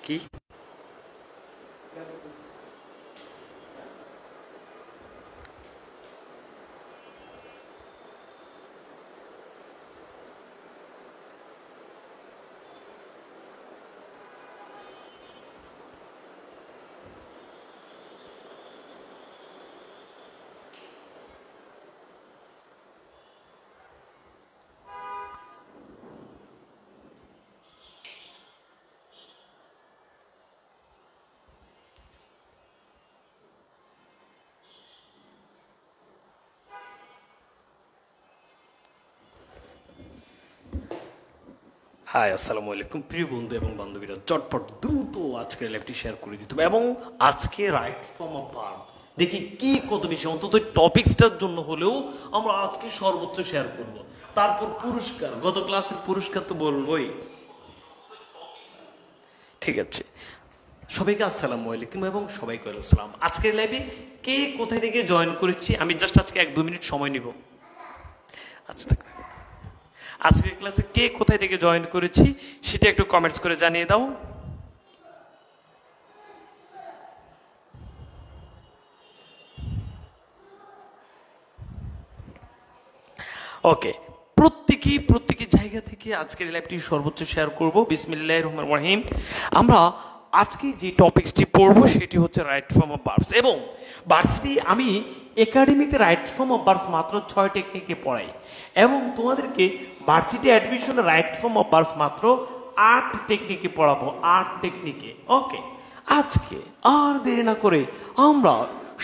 কি হাই, আসসালামু আলাইকুম প্রিয় বন্ধু এবং বান্ধবীরা। চটপট দ্রুত আজকের লাইভটি শেয়ার করে দিতে হবে এবং আজকে রাইট ফর্ম অফ ভার্ব দেখি কি কত বেশি, অন্তত টপিক্সটার জন্য হলেও আমরা আজকে সর্বোচ্চ শেয়ার করব। তারপর পুরস্কার, গত ক্লাসের পুরস্কার তো বলবোই। ঠিক আছে, সবাইকে আসসালামু আলাইকুম এবং সবাইকে ওয়ালাইকুম আসসালাম। আজকের লাইভে কে কোথায় থেকে জয়েন করেছি আমি জাস্ট আজকে 1-2 মিনিট সময় নিব। আচ্ছা, আজকের ক্লাসে কে কোথায় থেকে জয়েন করেছি সেটা একটু কমেন্টস করে জানিয়ে দাও। ওকে, প্রত্যেকই জায়গা থেকে আজকের লাইভটি সর্বোচ্চ শেয়ার করব। বিসমিল্লাহির রহমানির রহিম। আমরা আজকে যে টপিকসটি পড়ব সেটি হচ্ছে রাইট ফর্ম অফ ভার্বস এবং ভার্সিটি আমি একাডেমিতে রাইট ফর্ম অফ ভার্বস মাত্র 6 টেকনিকে পড়াই এবং তোমাদেরকে ভার্সিটি অ্যাডমিশনে রাইট ফর্ম অফ ভার্বস মাত্র 8 টেকনিকে পড়াবো, 8 টেকনিকে। ওকে, আজকে আর দেরি না করে আমরা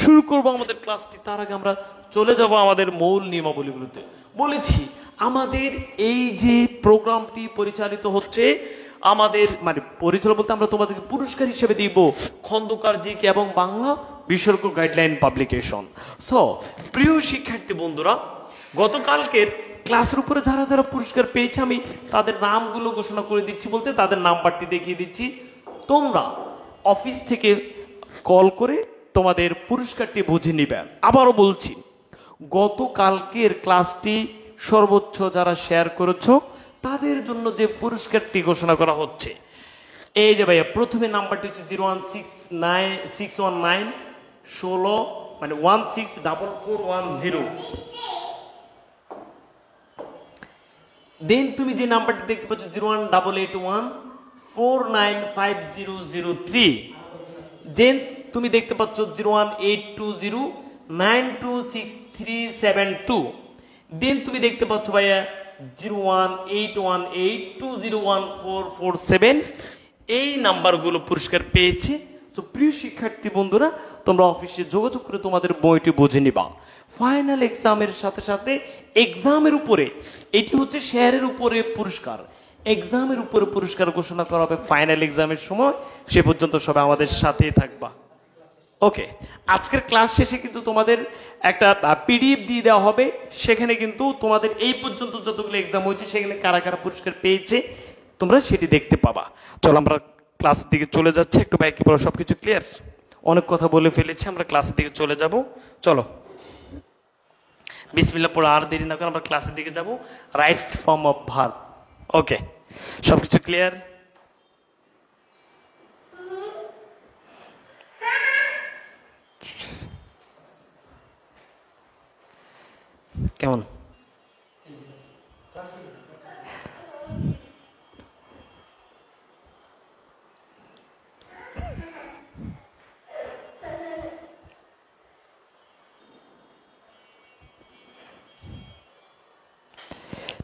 শুরু করব আমাদের ক্লাসটি। তার আগে আমরা চলে যাব আমাদের মূল নিয়মাবলীগুলোতে। বলেছি আমাদের এই যে প্রোগ্রামটি পরিচালিত হচ্ছে, আমাদের মানে পরিচালনা বলতে আমরা তোমাদেরকে পুরস্কার হিসেবে দিব খন্দকার জিকে এবং বাংলা বিসর্গ গাইডলাইন পাবলিকেশন। সো প্রিয় শিক্ষার্থী বন্ধুরা, গতকালকের ক্লাসের উপরে যারা যারা পুরস্কার পেয়েছে আমি তাদের নামগুলো ঘোষণা করে দিচ্ছি, বলতে তাদের নাম্বারটি দেখিয়ে দিচ্ছি। তোমরা অফিস থেকে কল করে তোমাদের পুরস্কারটি বুঝে নিবে। আবারও বলছি, গতকালকের ক্লাসটি সর্বোচ্চ যারা শেয়ার করেছো তাদের জন্য যে পুরস্কারটি ঘোষণা করা হচ্ছে, এই যে ভাইয়া প্রথমে নাম্বারটি হচ্ছে 016961916 মানে 164410। দেন তুমি যে নাম্বারটি দেখতে পাচ্ছ 01881495003। দেন তুমি দেখতে পাচ্ছ 01820926372। দেন তুমি দেখতে পাচ্ছ ভাইয়া 01818201447। এই নাম্বারগুলো পুরস্কার পেয়েছে। তো প্রিয় শিক্ষার্থী বন্ধুরা, তোমরা অফিসে যোগাযোগ করে তোমাদের বইটি বুঝে নিবা। ফাইনাল এক্সামের সাথে সাথে এক্সামের উপরে, এটি হচ্ছে শেয়ারের উপরে পুরস্কার, এক্সামের উপরে পুরস্কার ঘোষণা করা হবে ফাইনাল এক্সামের সময়। সে পর্যন্ত সবাই আমাদের সাথেই থাকবা। ওকে, আজকের ক্লাস শেষে কিন্তু তোমাদের একটা পিডিএফ দিয়ে দেওয়া হবে, সেখানে কিন্তু তোমাদের এই পর্যন্ত যতগুলো এক্সাম হয়েছে সেখানে কারা কারা পুরস্কার পেয়েছে তোমরা সেটি দেখতে পাবা। চলো আমরা ক্লাসের দিকে চলে যাচ্ছি। একটু বাইকে পড়ো, সবকিছু ক্লিয়ার? অনেক কথা বলে ফেলেছি, আমরা ক্লাসের দিকে চলে যাব। চলো বিসমিল্লাহ পড়ো, আর দেরি না করে আমরা ক্লাসের দিকে যাব। Right form of verb. Okay, সবকিছু ক্লিয়ার? কেমন?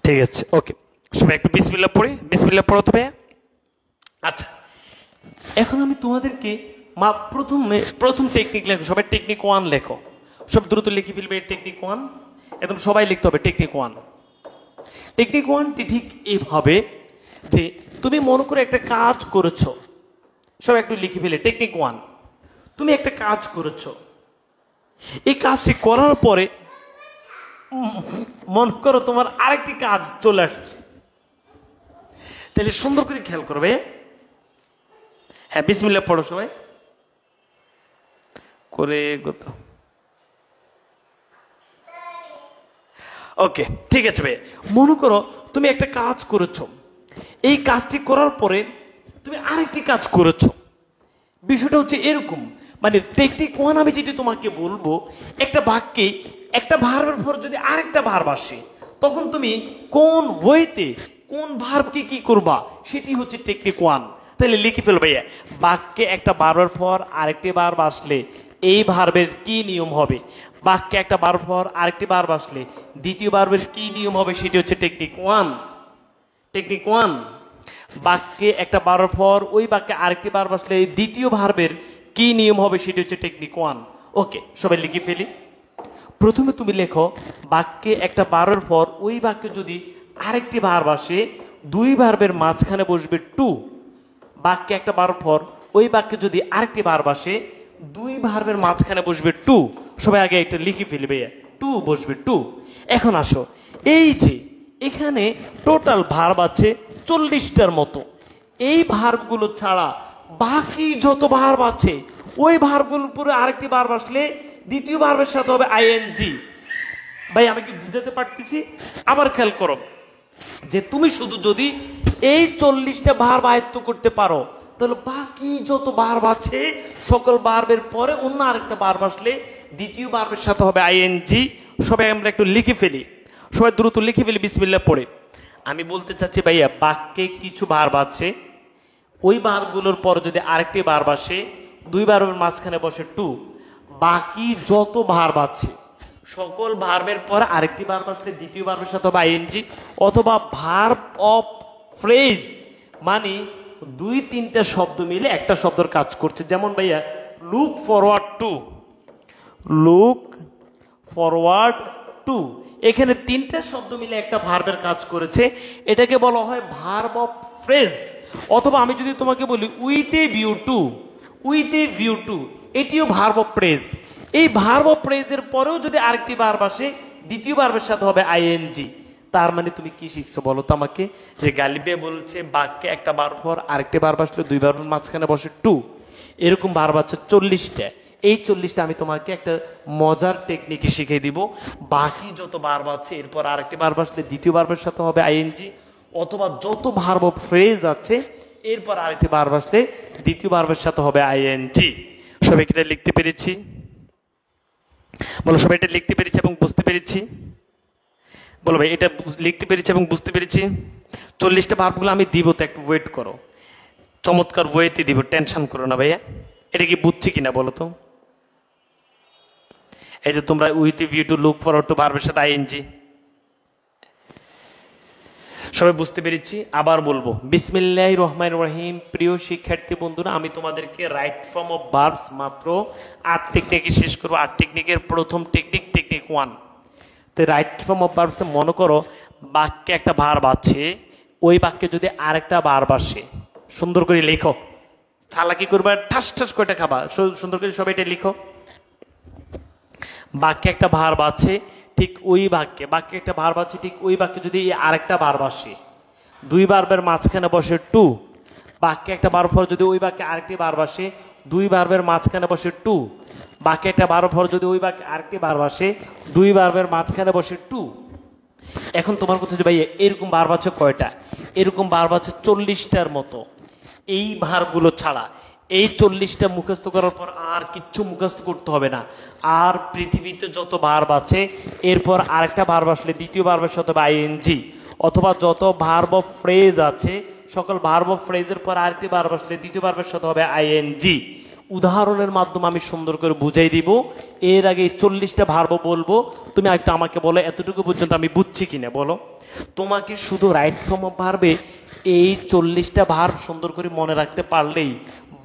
ঠিক আছে, ওকে, সবাই একটু বিসমিল্লাহ পড়ি। বিসমিল্লাহ পড়ো তো ভাইয়া। আচ্ছা, এখন আমি তোমাদেরকে প্রথম টেকনিক লেখো। সবাই টেকনিক 1 লেখো, সব দ্রুত লিখে ফেলবে। টেকনিক 1 একদম সবাই লিখতে হবে। টেকনিক 1, টেকনিক 1টি ঠিক এইভাবে যে তুমি মনে করে একটা কাজ করেছো, সব একটু লিখে ফেলে। টেকনিক 1, তুমি একটা কাজ করেছো, এই কাজটি করার পরে মনে করো তোমার আরেকটি কাজ চলে আসছে, তাহলে সুন্দর করে খেয়াল করবে। হ্যাঁ, বিসমিল্লাহ পড়ো সবাই করে গত। ওকে, ঠিক আছে ভাই। মনে করো তুমি একটা কাজ করেছো, এই কাজটি করার পরে তুমি আরেকটি কাজ করেছো। বিষয়টা হচ্ছে এরকম, মানে টেকনিক ওয়ান আমি যেটি তোমাকে বলবো, একটা বাক্যে একটা ভার্বের পর যদি আরেকটা ভার্ব আসে, তখন তুমি কোন ওয়েতে কোন ভার্বকে কি করবা, সেটি হচ্ছে টেকনিক ওয়ান। তাহলে লিখে ফেলো ভাইয়া, বাক্যে একটা ভার্বের পর আরেকটি ভার্ব আসলে এই ভার্বের কি নিয়ম হবে, বাক্যে একটা ভার্বের পর আরেকটি ভার্ব আসলে দ্বিতীয় ভার্বের কি নিয়ম হবে, সেটি হচ্ছে টেকনিক ওয়ান। টেকনিক ওয়ান, বাক্যে একটা ভার্বের পর ওই বাক্যে আরেকটি ভার্ব আসলে দ্বিতীয় ভার্বের কি নিয়ম হবে, সেটি হচ্ছে টেকনিক ওয়ান। ওকে, সবাই লিখে ফেলি। প্রথমে তুমি লেখো, বাক্যে একটা ভার্বের পর ওই বাক্যে যদি আরেকটি ভার্ব আসে, দুই ভার্বের মাঝখানে বসবে টু। বাক্যে একটা ভার্বের পর ওই বাক্যে যদি আরেকটি ভার্ব আসে, দুই ভার্বের মাঝখানে বসবে টু। সবাই আগে একটা লিখে ফেলবে, টু বসবে টু। এখন আসো, এই যে এখানে টোটাল ভার্ব আছে 40টার মতো। এই ভার্বগুলো ছাড়া বাকি যত ভার্ব আছে, ওই ভার্বগুলোর উপরে আরেকটি ভার্ব আসলে দ্বিতীয় ভার্বের সাথে হবে আইএনজি। ভাই আমি কি বুঝাতে পারতেছি? আবার খেয়াল করো, যে তুমি শুধু যদি এই 40টা ভার্ব আয়ত্ত করতে পারো, তাহলে বাকি যত ভার্ব আছে সকল ভার্বের পরে অন্য আরেকটা ভার্ব আসলে দ্বিতীয় ভার্বের সাথে হবে আইএনজি। সবাই আমরা একটু লিখে ফেলি, সবাই দ্রুত লিখে ফেলি বিসমিল্লাহ পড়ে। আমি বলতে চাচ্ছি ভাইয়া, বাক্যে কিছু ভার্ব আছে, ওই ভার্বগুলোর পর যদি আরেকটি ভার্ব আসে, দুই ভার্বের মাঝখানে বসে টু। বাকি যত ভার্ব আছে সকল ভার্বের পর আরেকটি ভার্ব আসলে দ্বিতীয় ভার্বের সাথে হবে আইএনজি, অথবা ভার্ব অফ ফ্রেজ, মানে দুই তিনটা শব্দ মিলে একটা শব্দের কাজ করছে। যেমন ভাইয়া, look forward two, look forward two, এখানে তিনটা শব্দ মিলে একটা ভার্বের কাজ করেছে, এটাকে বলা হয় ভার্ব অফ ফ্রেজ। অথবা আমি যদি তোমাকে বলি with a view to, with a view to, এটিও ভার্ব অফ ফ্রেজ। এই ভার্ব অফ ফ্রেজের পরেও যদি আরেকটি ভার্ব আসে, দ্বিতীয় ভার্বের সাথে হবে আইএনজি। তার মানে তুমি কি শিখছো বলো তো আমাকে, যে গালিবে বলছে বাক্যে একটা ভার্ব পর আরেকটি ভার্ব আসলে দুই ভার্বের মাঝখানে বসে টু। এরকম ভার্ব আছে 40টা। এই 40টা আমি তোমাকে একটা মজার টেকনিকে শিখিয়ে দিব। বাকি যত ভার্ব আছে এরপর আরেকটি ভার্ব আসলে দ্বিতীয় ভার্বের সাথে হবে আইএনজি, অথবা যত ভার্ব অফ ফ্রেজ আছে এরপর আরেকটি ভার্ব আসলে দ্বিতীয় ভার্বের সাথে হবে আইএনজি। সবাই এটা লিখতে পেরেছি? বলো সবাই এটা লিখতে পেরেছি এবং বুঝতে পেরেছি? বলো ভাই, এটা লিখতে পেরেছি এবং বুঝতে পেরেছি? 40টা ভার্বগুলো আমি দিব, তো একটু ওয়েট করো, চমৎকার ওয়েতে দিব, টেনশন করো না ভাইয়া। এটা কি বুঝছি কিনা বলো তো? এই যে তোমরা with view to, look forward two, ভার্বের সাথে আইএনজি, সবাই বুঝতে পেরেছি? আবার বলবো, বিসমিল্লাহির রহমানির রহিম। প্রিয় শিক্ষার্থী বন্ধুরা, আমি তোমাদেরকে রাইট ফর্ম অফ ভার্বস মাত্র 8 টেকনিকে শেষ করবো। 8 টেকনিকের প্রথম টেকনিক, টেকনিক 1। তো রাইট ফর্ম অফ ভার্বস মনে করো, বাক্যে একটা ভার্ব আছে, ওই বাক্যে যদি আরেকটা ভার্ব আসে, সুন্দর করে লেখো, চালাকি করবে ঠাস ঠাস করে খাবা, সুন্দর করে সবাই এটা লিখো। বাক্যে একটা ভার্ব আছে, ঠিক ওই বাক্যে একটা ভার্ব আছে, ঠিক ওই বাক্যে যদি আরেকটা ভার্ব আসে, দুই ভার্বের মাঝখানে বসে টু। বাক্যে একটা ভার্ব পর যদি ওই বাক্যে আরেকটি ভার্ব আসে, দুই ভার্বের মাঝখানে বসে টু। বাক্যে একটা ভার্ব পর যদি ওই বাক্যে আরেকটি ভার্ব আসে, দুই ভার্বের মাঝখানে বসে টু। এখন তোমার কথা যে ভাই এরকম ভার্ব আছে কয়টা? এরকম ভার্ব আছে 40টার মতো। এই ভার্বগুলো ছাড়া এই 40টা মুখস্থ করার পর আর কিচ্ছু মুখস্থ করতে হবে না। আর পৃথিবীতে যত ভার্ব আছে এরপর আরেকটা ভার্ব আসলে দ্বিতীয় ভার্বের সাথে হবে আইএনজি, অথবা যত ভার্ব অফ ফ্রেজ আছে সকল ভার্ব অফ ফ্রেজের পর আরেকটি ভার্ব আসলে দ্বিতীয় ভার্বের সাথে হবে আইএনজি। উদাহরণের মাধ্যমে আমি সুন্দর করে বুঝাই দিব। এর আগে 40টা ভার্ব বলবো, তুমি একটা আমাকে বলো এতটুকু পর্যন্ত আমি বুঝছি কিনা বলো। তোমাকে শুধু রাইট ফর্ম অফ ভার্বে এই 40টা ভার্ব সুন্দর করে মনে রাখতে পারলেই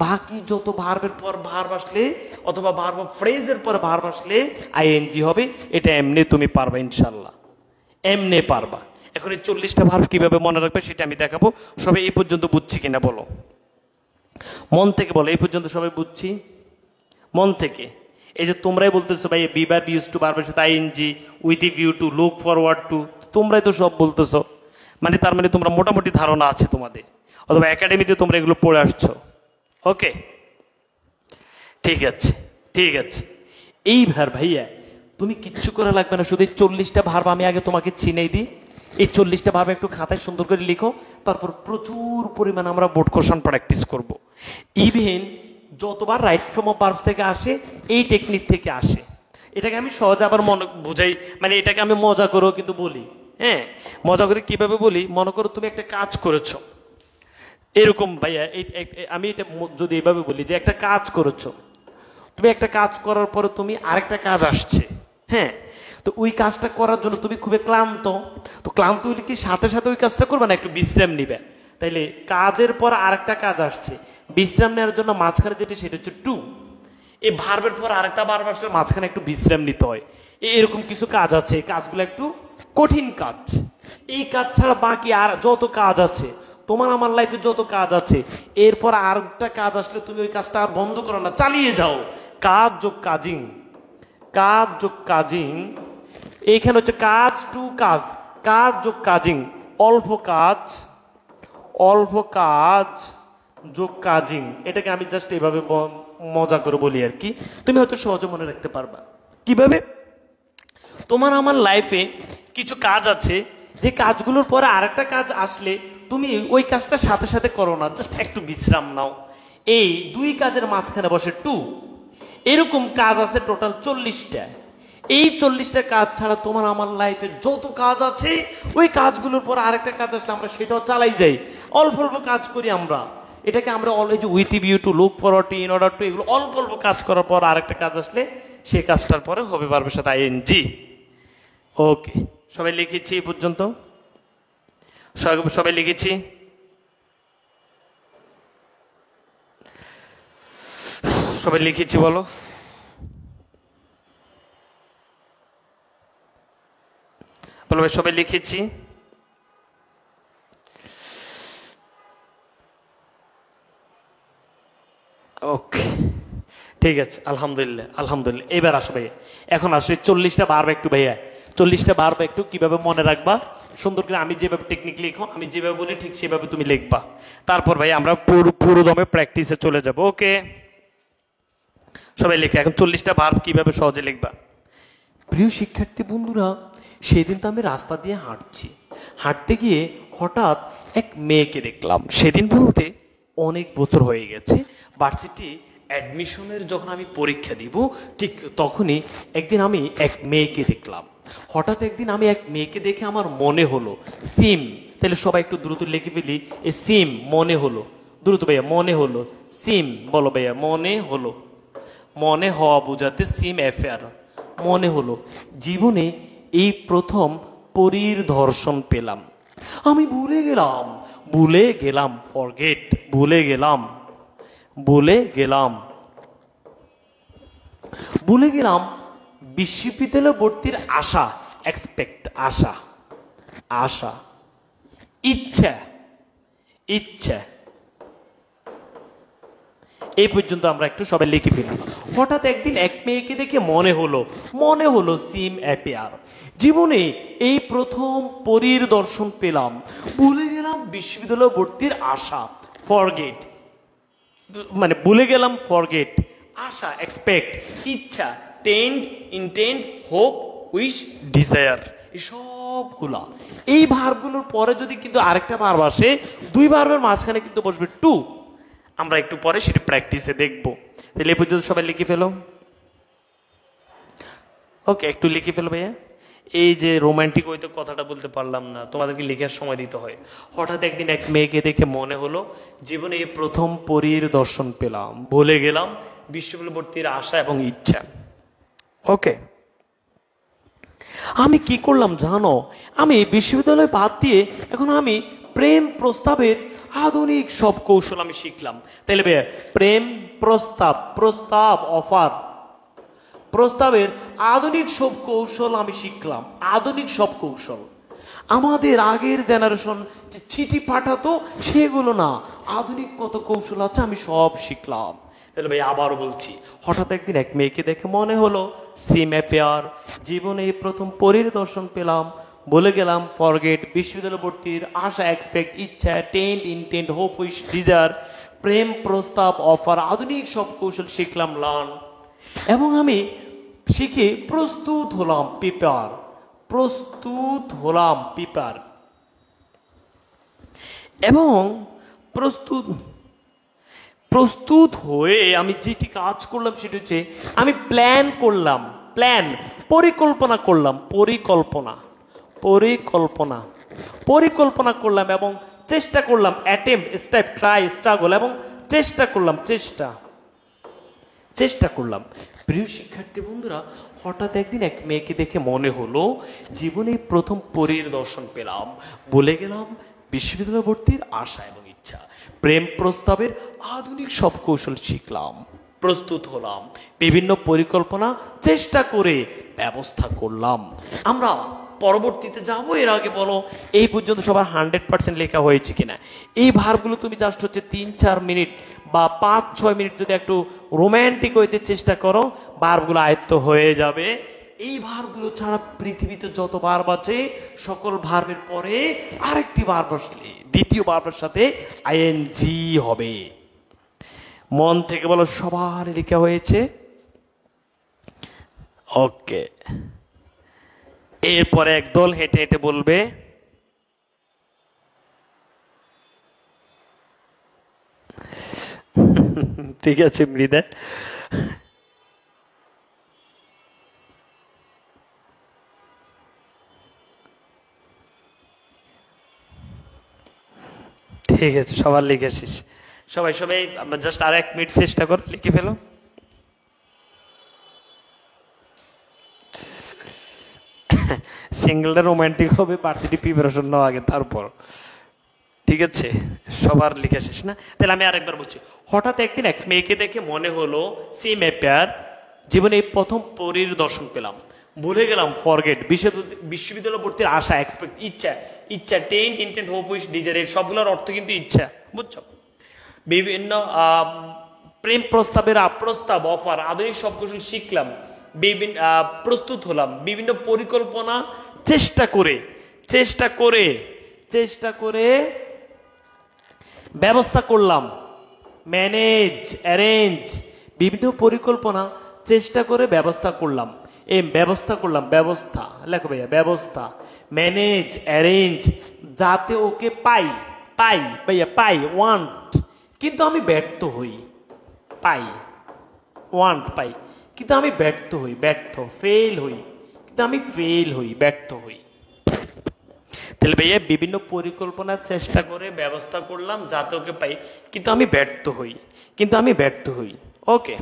বাকি যত ভার্বের পর ভার্ব আসলে অথবা ভার্ব অফ ফ্রেজের পর ভার্ব আসলে আইএনজি হবে। এটা এমনি তুমি পারবা ইনশাল্লাহ, এমনি পারবা। এখন এই 40টা ভার্ব কিভাবে মনে রাখবে সেটা আমি দেখাবো। সবাই এই পর্যন্ত বুঝছি কিনা বলো, মন থেকে বলো। এই পর্যন্ত সবাই বুঝছি মন থেকে? এই যে তোমরাই বলতেছো ভাই বি ভার্ব ইউজ টু ভার্বের সাথে ING, with view to, look forward to, তোমরাই তো সব বলতেছো। মানে তার মানে তোমরা মোটামুটি ধারণা আছে তোমাদের, অথবা একাডেমিতে তোমরা এগুলো পড়ে আসছো। ওকে, ঠিক আছে ঠিক আছে। এইবার ভাইয়া তুমি কিচ্ছু করা লাগবে না, শুধু 40টা ভার্ব আমি আগে তোমাকে চিনেই দিই। এই 40টা ভাবে একটু খাতায় সুন্দর করে লিখো, তারপর প্রচুর পরিমাণে আমরা বোর্ড কোশ্চেন প্র্যাকটিস করব। ইভেন যতবার রাইট ফর্ম অফ ভার্বস থেকে আসে এই টেকনিক থেকে আসে। এটাকে আমি সহজে আবার মনে বুঝাই, মানে এটাকে আমি মজা করেও কিন্তু বলি। হ্যাঁ, মজা করে কিভাবে বলি, মনে করো তুমি একটা কাজ করেছো, এরকম ভাইয়া আমি এটা যদি এভাবে বলি যে একটা কাজ করেছো, তুমি একটা কাজ করার পরে তুমি আরেকটা কাজ আসছে। হ্যাঁ, তো ওই কাজটা করার জন্য তুমি খুবই ক্লান্ত, তো ক্লান্ত হলে কি সাথে সাথে ওই কাজটা করবে না, একটু বিশ্রাম নিবে। তাইলে কাজের পর আরেকটা কাজ আসছে, বিশ্রাম নেওয়ার জন্য মাঝখানে যেটা সেটা হচ্ছে টু। এই ভার্বের পর আরেকটা ভার্ব আসলে মাঝখানে একটু বিশ্রাম নিতে হয়। এরকম কিছু কাজ আছে, এই কাজগুলো একটু কঠিন কাজ। এই কাজ ছাড়া বাকি আর যত কাজ আছে, তোমার আমার লাইফে যত কাজ আছে, এরপর আর একটা কাজ আসলে তুমি ওই কাজটা আর বন্ধ করো না, চালিয়ে যাও। কাজ যোগ কাজিং, কাজ যোগ কাজিং, এইখানে হচ্ছে কাজ টু কাজ, কাজ যোগ কাজিং, অল্প কাজ, অল্প কাজ যোগ কাজিং। এটাকে আমি জাস্ট এভাবে মজা করে বলি আর কি, তুমি হয়তো সহজে মনে রাখতে পারবা। কিভাবে? তোমার আমার লাইফে কিছু কাজ আছে, যে কাজগুলোর পরে আরেকটা কাজ আসলে তুমি ওই কাজটা সাথে সাথে করো না, জাস্ট একটু বিশ্রাম নাও। এই দুই কাজের মাঝখানে বসে টু। এরকম কাজ আছে টোটাল 40টা। এই 40টা কাজ ছাড়া তোমার আমার লাইফে যত কাজ আছে, ওই কাজগুলোর পর আরেকটা কাজ আসলে আমরা সেটাও চালাই যাই, অল্প অল্প কাজ করি আমরা। এটাকে আমরা always with view to, look forward two, in order to, এগুলো অল্প অল্প কাজ করার পর আরেকটা কাজ আসলে সেই কাজটার পরে হবে ভার্বের সাথে আইএনজি। ওকে, সবাই লিখেছি এই পর্যন্ত? সবাই লিখেছি? সবাই লিখেছি বলো? বলো ভাই, সবাই লিখেছি? ওকে, ঠিক আছে, আলহামদুলিল্লাহ আলহামদুলিল্লাহ। এবার আসো ভাইয়া, এখন আসো 40টা ভার্ব একটু ভাইয়া, 40টা ভার্ব একটু কিভাবে মনে রাখবা সুন্দর করে। আমি যেভাবে টেকনিক লিখো, আমি যেভাবে বলি ঠিক সেভাবে তুমি লিখবা। তারপর ভাই আমরা পুরো দমে প্র্যাকটিসে চলে যাব। ওকে, সবাই লিখে এখন 40টা ভার্ব কিভাবে সহজে লিখবা। প্রিয় শিক্ষার্থী বন্ধুরা, সেদিন তো আমি রাস্তা দিয়ে হাঁটছি, হাঁটতে গিয়ে হঠাৎ এক মেয়েকে দেখলাম। সেদিন বলতে অনেক বছর হয়ে গেছে, ভার্সিটি অ্যাডমিশনের যখন আমি পরীক্ষা দিব ঠিক তখনই একদিন আমি এক মেয়েকে দেখলাম। হঠাৎ একদিন আমি এক মেয়েকে দেখে আমার মনে হলো সিম। তাহলে সবাই একটু দ্রুত লিখে ফেলি, এ সিম মনে হলো। দ্রুত ভাইয়া, মনে হলো সিম, বলো ভাইয়া, মনে হলো। মনে হওয়া বোঝাতে সিম অ্যাফেয়ার, মনে হলো। জীবনে এই প্রথম পরীর দর্শন পেলাম। আমি ভুলে গেলাম, ফরগেট, ভুলে গেলাম বিশ্ববিদ্যালয় ভর্তির আশা, এক্সপেক্ট, আশা, ইচ্ছা। এই পর্যন্ত আমরা একটু সবাই লিখে ফেলি। হঠাৎ একদিন এক মেয়েকে দেখে মনে হলো সিম অ্যাপিয়ার। জীবনে এই প্রথম পরীর দর্শন পেলাম। ভুলে গেলাম বিশ্ববিদ্যালয় ভর্তির আশা, ফরগেট, মানে ভুলে গেলাম, ফরগেট, আশা, এক্সপেক্ট, ইচ্ছা, ইন্টেন্ড, হোপ, উইশ, ডিজায়ার। এই সবগুলা, এই ভার্বগুলোর পরে যদি কিন্তু আরেকটা ভার্ব আসে, দুই ভার্বের মাঝখানে কিন্তু বসবে টু। আমরা একটু পরে সেটা প্র্যাকটিসে দেখব। তাহলে এই পর্যন্ত সবাই লিখে ফেলো। ওকে, একটু লিখে ফেলো ভাইয়া। এই যে রোমান্টিক ওই তো কথাটা বলতে পারলাম না, তোমাদেরকে লেখার সময় দিতে হয়। হঠাৎ একদিন এক মেয়েকে দেখে মনে হলো, জীবনে এই প্রথম পরীর দর্শন পেলাম। ভুলে গেলাম বিশ্ববিদ্যালয় ভর্তির আশা এবং ইচ্ছা। ওকে, আমি কি করলাম জানো? আমি বিশ্ববিদ্যালয় বাদ দিয়ে এখন আমি প্রেম প্রস্তাবের আধুনিক সব কৌশল আমি শিখলাম। তাহলে ভাইয়া, প্রেম প্রস্তাব, অফার, প্রস্তাবের আধুনিক সব কৌশল আমি শিখলাম। আধুনিক সব কৌশল, আমাদের আগের জেনারেশন যে চিঠি পাঠাতো সেগুলো না, আধুনিক কত কৌশল আছে আমি সব শিখলাম। তাহলে ভাই আবারও বলছি, হঠাৎ একদিন এক মেয়েকে দেখে মনে হলো সিম অ্যাপিয়ার। জীবনে এই প্রথম পরীর দর্শন পেলাম। বলে গেলাম, ফরগেট, বিশ্ববিদ্যালয় ভর্তির আশা, এক্সপেক্ট, ইচ্ছা, ইন্টেন্ড, হোপ, উইশ, ডিজায়ার, প্রেম প্রস্তাব, অফার, আধুনিক সব কৌশল শিখলাম, লার্ন। এবং আমি শিখে প্রস্তুত হলাম, প্রিপেয়ার, প্রস্তুত হলাম, প্রিপার। এবং প্রস্তুত প্রস্তুত হয়ে আমি যেটি কাজ করলাম সেটা হচ্ছে আমি প্ল্যান করলাম, প্ল্যান পরিকল্পনা করলাম, পরিকল্পনা পরিকল্পনা পরিকল্পনা করলাম এবং চেষ্টা করলাম, অ্যাটেম্প, স্টেপ, ট্রাই, স্ট্রাগল, এবং চেষ্টা করলাম, চেষ্টা করলাম। প্রিয় শিক্ষার্থী বন্ধুরা, হঠাৎ একদিন এক মেয়েকে দেখে মনে হলো জীবনে প্রথম পরীর দর্শন পেলাম, বলে গেলাম বিশ্ববিদ্যালয় ভর্তির আশা এবং ইচ্ছা, প্রেম প্রস্তাবের আধুনিক সব কৌশল শিখলাম, প্রস্তুত হলাম, বিভিন্ন পরিকল্পনা চেষ্টা করে ব্যবস্থা করলাম। আমরা পরবর্তীতে যাবো, এর আগে বলো এই পর্যন্ত সবার 100% লেখা হয়েছে কিনা। এই ভার্বগুলো তুমি জাস্ট হচ্ছে 3-4 মিনিট বা 5-6 মিনিট যদি একটু রোম্যান্টিক হইতে চেষ্টা করো, ভার্বগুলো আয়ত্ত হয়ে যাবে। এই ভার্বগুলো ছাড়া পৃথিবীতে যত ভার্ব আছে সকল ভার্বের পরে আরেকটি ভার্ব আসলে দ্বিতীয় ভার্বের সাথে আইএনজি হবে। মন থেকে বলো, সবার লেখা হয়েছে? ওকে। এরপরে একদল হেঁটে হেঁটে বলবে ঠিক আছে মৃদা। ঠিক আছে, সবার লিখে শেষ। সবাই সবাই জাস্ট আর 1 মিনিট চেষ্টা কর, লিখে ফেলো। সিঙ্গেলটা রোমান্টিক হবে, ভার্সিটি প্রিপারেশন নাও আগে, তারপর। ঠিক আছে, সবার লিখে শেষ না? তাহলে আমি আরেকবার বলছি। হঠাৎ একদিন এক মেয়েকে দেখে মনে হলো, সিম এ প্যার, জীবনে এই প্রথম পরীর দর্শন পেলাম, ভুলে গেলাম, ফরগেট, বিশ্ববিদ্যালয় ভর্তির আশা, এক্সপেক্ট, ইচ্ছা, ইচ্ছা, tent, intent, hope, wish, desire, এর সবগুলোর অর্থ কিন্তু ইচ্ছা, বুঝছো? বিভিন্ন প্রেম প্রস্তাবের প্রস্তাব, অফার, আধুনিক সব কৌশল শিখলাম, বিভিন্ন প্রস্তুত হলাম, বিভিন্ন পরিকল্পনা চেষ্টা করে চেষ্টা করে চেষ্টা করে ব্যবস্থা করলাম, ম্যানেজ, অ্যারেঞ্জ, বিভিন্ন পরিকল্পনা চেষ্টা করে ব্যবস্থা করলাম। এই ব্যবস্থা করলাম, ব্যবস্থা লেখো ভাইয়া, ব্যবস্থা, ম্যানেজ, অ্যারেঞ্জ, যাতে ওকে পাই, পাই ভাইয়া, পাই, ওয়ান্ট, কিন্তু আমি ব্যর্থ হই, পাই, ওয়ান্ট, পাই, কিন্তু আমি ব্যর্থ হই, ব্যর্থ, ফেল হই, কিন্তু আমি ফেল হই, ব্যর্থ হই। তাহলে ভাইয়া বিভিন্ন পরিকল্পনা চেষ্টা করে ব্যবস্থা করলাম যাতে ওকে পাই, কিন্তু আমি ব্যর্থ হই, কিন্তু আমি ব্যর্থ হই। ওকে,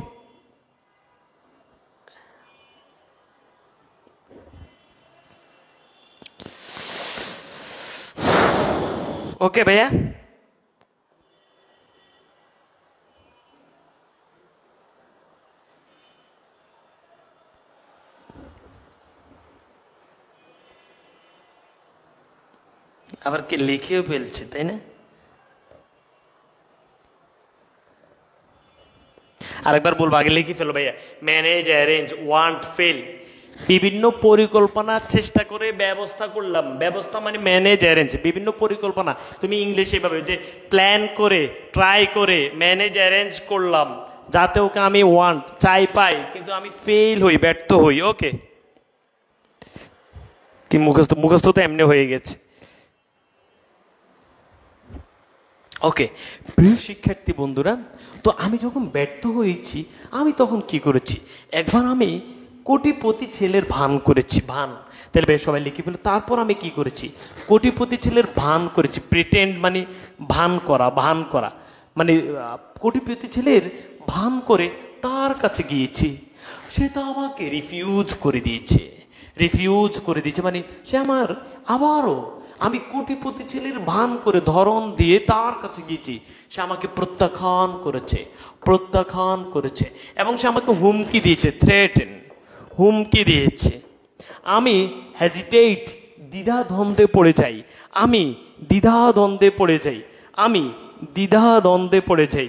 ওকে ভাইয়া। আবার কি লিখেও ফেলছে, তাই না? আরেকবার বলবো, আগে লিখে ফেলো ভাইয়া। ম্যানেজ, অ্যারেঞ্জ, ওয়ান্ট, ফেল, বিভিন্ন পরিকল্পনা চেষ্টা করে ব্যবস্থা করলাম, ব্যবস্থা মানে ম্যানেজ, অ্যারেঞ্জ, বিভিন্ন পরিকল্পনা। তুমি ইংলিশে এভাবে যে প্ল্যান করে, ট্রাই করে, ম্যানেজ, অ্যারেঞ্জ করলাম যাতে ওকে আমি ওয়ান্ট, চাই, পাই, কিন্তু আমি ফেল হই, ব্যর্থ হই। ওকে, কি মুখস্থ? মুখস্থ তো এমনি হয়ে গেছে। ওকে, প্রিয় শিক্ষার্থী বন্ধুরা, তো আমি যখন ব্যর্থ হয়েছি আমি তখন কি করেছি? একবার আমি কোটিপতি ছেলের ভান করেছি, ভান, তাহলে বেশ সবাই লিখে ফেলো। তারপর আমি কি করেছি? কোটিপতি ছেলের ভান করেছি, প্রিটেন্ড মানে ভান করা, ভান করা মানে কোটিপতি ছেলের ভান করে তার কাছে গিয়েছি, সে তো আমাকে রিফিউজ করে দিয়েছে, রিফিউজ করে দিয়েছে মানে সে আমার আবারও, আমি কোটিপতি ছেলের ভান করে ধরন দিয়ে তার কাছে গিয়েছি, সে আমাকে প্রত্যাখ্যান করেছে, প্রত্যাখ্যান করেছে, এবং সে আমাকে হুমকি দিয়েছে, থ্রেটেন, হুমকি দিয়েছে। আমি হেজিটেট, দ্বিধা দ্বন্দ্বে পড়ে যাই, আমি দ্বিধা দ্বন্দ্বে পড়ে যাই, আমি দ্বিধা দ্বন্দ্বে পড়ে যাই।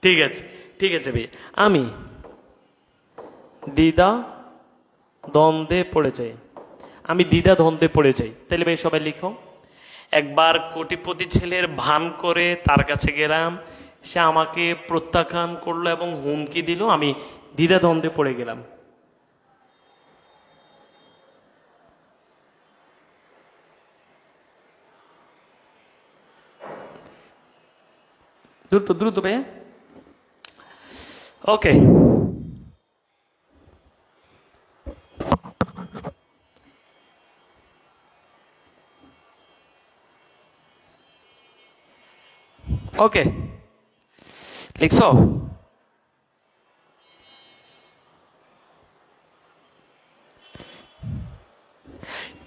ঠিক আছে, ঠিক আছে ভাই, আমি দ্বিধা দ্বন্দ্বে পড়ে যাই, আমি দ্বিধা দ্বন্দ্বে পড়ে যাই। তাহলে ভাই সবাই লিখো। একবার কোটিপতি ছেলের ভান করে তার কাছে গেলাম, সে আমাকে প্রত্যাখ্যান করলো এবং হুমকি দিল, আমি দ্বিধা দ্বন্দ্বে পড়ে গেলাম। দ্রুত দ্রুত ভাইয়া। ওকে, ওকে, লিখছো?